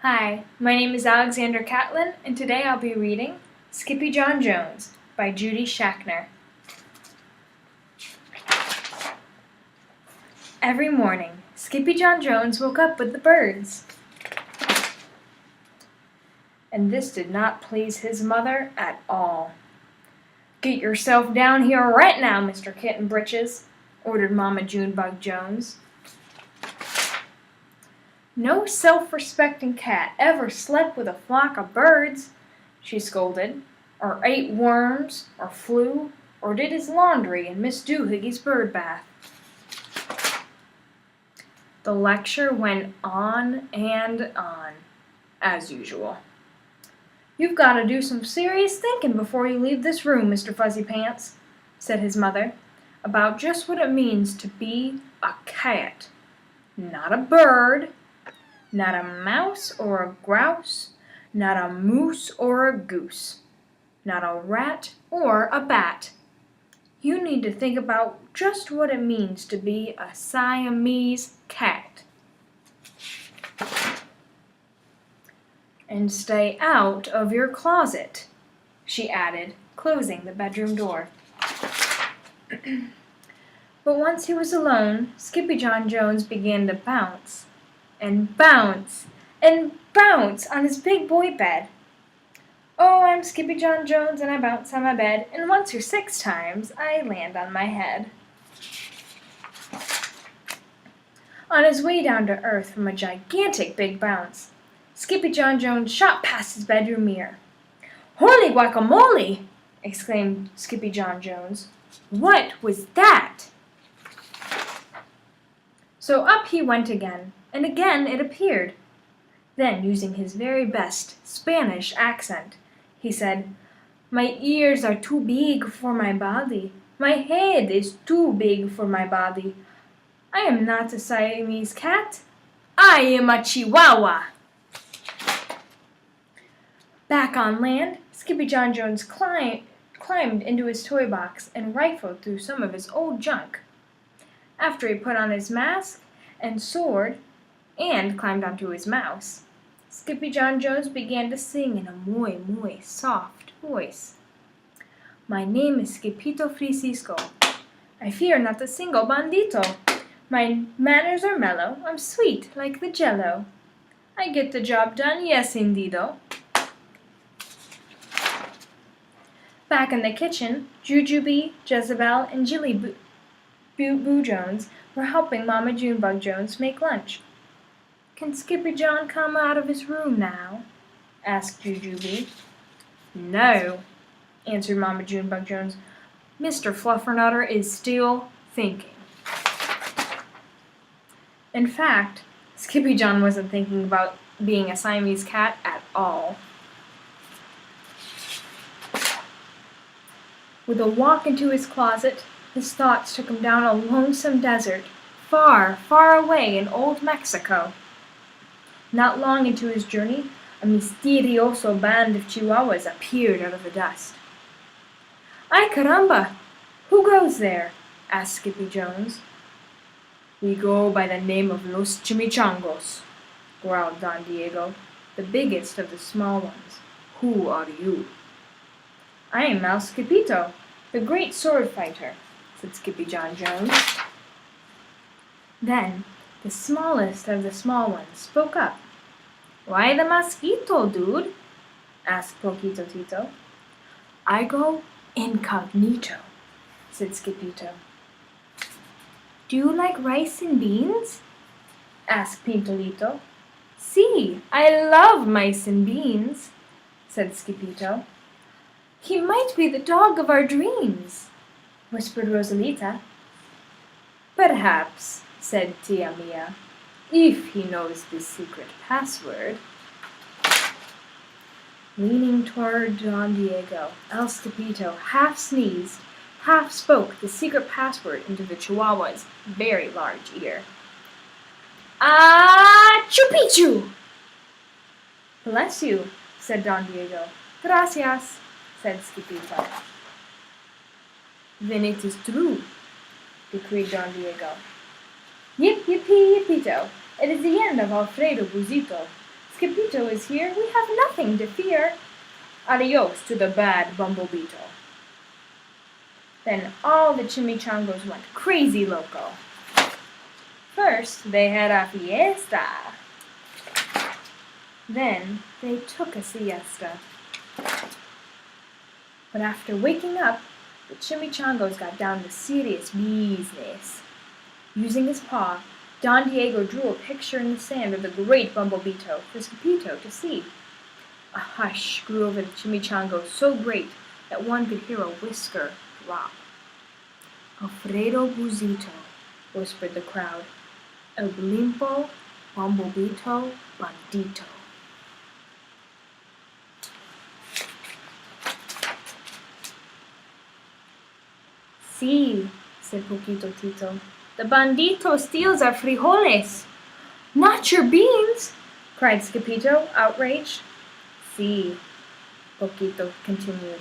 Hi, my name is Alexandra Catlin, and today I'll be reading Skippyjon Jones by Judy Schachner. Every morning, Skippyjon Jones woke up with the birds. And this did not please his mother at all. "Get yourself down here right now, Mr. Kitten Britches," ordered Mama Junebug Jones. "No self-respecting cat ever slept with a flock of birds," she scolded, "or ate worms, or flew, or did his laundry in Miss Doohiggy's bird bath." The lecture went on and on, as usual. "You've got to do some serious thinking before you leave this room, Mr. Fuzzy Pants," said his mother, "about just what it means to be a cat, not a bird, not a mouse or a grouse, not a moose or a goose, not a rat or a bat. You need to think about just what it means to be a Siamese cat. And stay out of your closet," she added, closing the bedroom door. But once he was alone, Skippyjon Jones began to bounce and bounce and bounce on his big boy bed. "Oh, I'm Skippyjon Jones, and I bounce on my bed, and once or 6 times I land on my head." On his way down to earth from a gigantic big bounce, Skippyjon Jones shot past his bedroom mirror. "Holy guacamole!" exclaimed Skippyjon Jones. "What was that?" So up he went again, and again it appeared. Then, using his very best Spanish accent, he said, "My ears are too big for my body. My head is too big for my body. I am not a Siamese cat. I am a Chihuahua." Back on land, Skippyjon Jones climbed into his toy box and rifled through some of his old junk. After he put on his mask and sword and climbed onto his mouse, Skippyjon Jones began to sing in a muy, muy soft voice. "My name is Skippito Francisco. I fear not a single bandito. My manners are mellow. I'm sweet like the jello. I get the job done, yes, indeedo." Back in the kitchen, Jujubee, Jezebel, and Jilly Boo Jones were helping Mama Junebug Jones make lunch. "Can Skippyjon come out of his room now?" asked Jujubee. "No," answered Mama Junebug Jones. "Mr. Fluffernutter is still thinking." In fact, Skippyjon wasn't thinking about being a Siamese cat at all. With a walk into his closet, his thoughts took him down a lonesome desert, far, far away in old Mexico. Not long into his journey, a misterioso band of Chihuahuas appeared out of the dust. "Ay caramba! Who goes there?" asked Skippy Jones. "We go by the name of Los Chimichangos," growled Don Diego, the biggest of the small ones. "Who are you?" "I am Mouse Skippito, the great sword fighter," said Skippyjon Jones. Then the smallest of the small ones spoke up. "Why the mosquito, dude?" asked Poquito Tito. "I go incognito," said Skippito. "Do you like rice and beans?" asked Pintolito. "See, I love mice and beans," said Skippito. "He might be the dog of our dreams," whispered Rosalita. "Perhaps," said Tia Mia, "if he knows the secret password." Leaning toward Don Diego, El Skippito half sneezed, half spoke the secret password into the Chihuahua's very large ear. "Ah, chupichu!" "Bless you," said Don Diego. "Gracias," said Skippito. "Then it is true," decreed Don Diego. "Yip yippee yippito! It is the end of Alfredo Buzito. Skippyjo is here. We have nothing to fear. Adios to the bad Bumblebeetle. Then all the chimichangos went crazy loco. First, they had a fiesta. Then they took a siesta. But after waking up, the chimichangos got down to serious business. Using his paw, Don Diego drew a picture in the sand of the great Bumblebeetle for Skippyjo to see. A hush grew over the chimichangos so great that one could hear a whisker drop. Alfredo Buzito, whispered the crowd. El Blimpo Bumblebeetle Bandito. Sí, said Poquito Tito. The bandito steals our frijoles. Not your beans, cried Skippyjo, outraged. Sí, Poquito continued.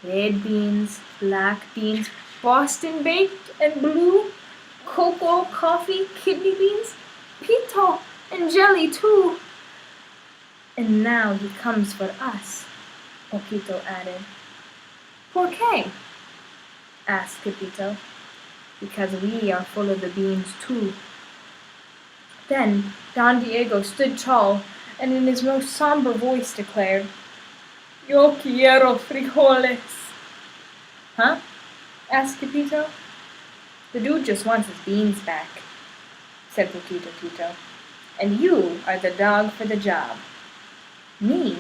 Red beans, black beans, Boston baked and blue, cocoa, coffee, kidney beans, pito, and jelly too. And now he comes for us, Poquito added. ¿Por qué? Asked Skippyjo. Because we are full of the beans too. Then Don Diego stood tall and in his most somber voice declared, Yo quiero frijoles. Huh? Asked Skippyjo. The dude just wants his beans back, said Poquito Tito. And you are the dog for the job. Me?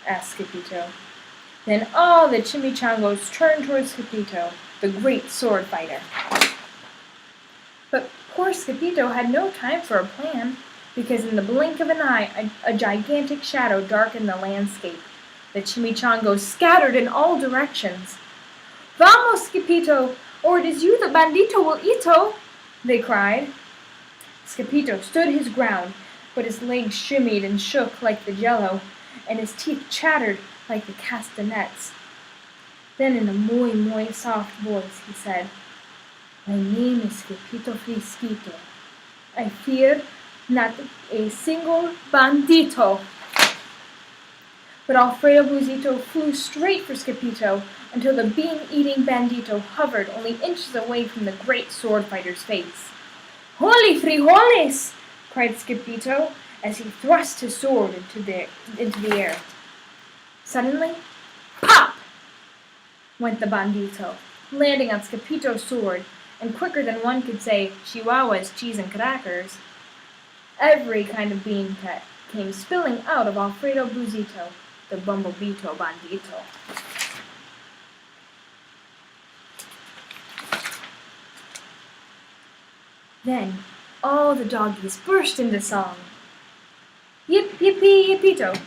Asked Skippyjo. Then all the chimichangos turned towards Skippyjo, the great sword fighter. But poor Skippyjo had no time for a plan, because in the blink of an eye a gigantic shadow darkened the landscape. The chimichangos scattered in all directions. Vamos, Skippyjo, or it is you the bandito will eato, they cried. Skippyjo stood his ground, but his legs shimmied and shook like the jello, and his teeth chattered like the castanets. Then in a muy soft voice he said, My name is Skippyjo Frisquito. I fear not a single bandito. But Alfredo Buzito flew straight for Skippyjo until the bean-eating bandito hovered only inches away from the great sword fighter's face. Holy frijoles! Cried Skippyjo as he thrust his sword into the air. Suddenly, pop! Went the bandito, landing on Skippyjo's sword, and quicker than one could say chihuahuas, cheese, and crackers, every kind of bean came spilling out of Alfredo Buzito, the Bumblebeetle bandito. Then all the doggies burst into song. Yip yippee yippito!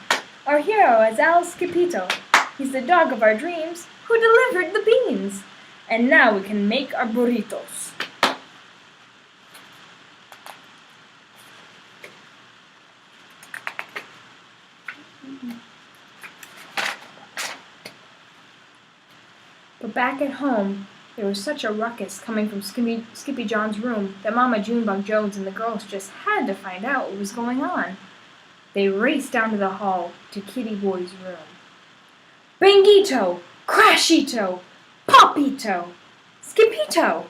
Our hero is Al Skippyjo. He's the dog of our dreams who delivered the beans. And now we can make our burritos. But back at home, there was such a ruckus coming from Skippyjon's room that Mama Junebug Jones and the girls just had to find out what was going on. They raced down to the hall to Kitty Boy's room. Bangito! Crashito! Popito! Skippyjo!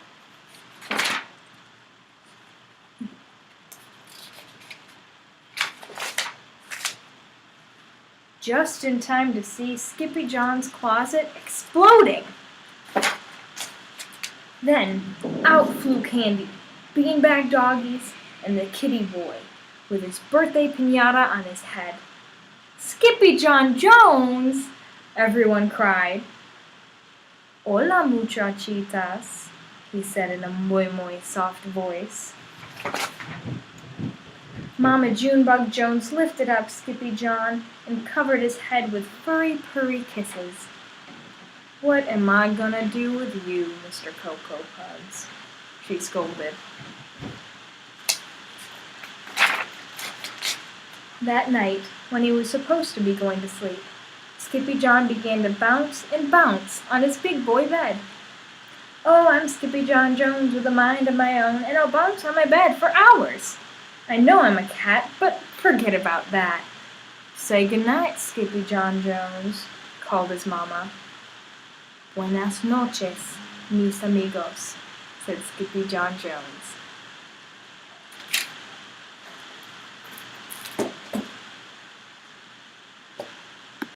Just in time to see Skippyjon's closet exploding. Then out flew Candy, beanbag doggies, and the kitty boy with his birthday piñata on his head. Skippyjon Jones! Everyone cried. Hola, muchachitas, he said in a muy soft voice. Mama Junebug Jones lifted up Skippyjon and covered his head with furry purry kisses. What am I gonna do with you, Mr. Cocoa Pugs? She scolded. That night, when he was supposed to be going to sleep, Skippyjon began to bounce and bounce on his big boy bed. Oh, I'm Skippyjon Jones with a mind of my own, and I'll bounce on my bed for hours. I know I'm a cat, but Forget about that. Say goodnight, Skippyjon Jones, called his mamma. Buenas noches, mis amigos, said Skippyjon Jones.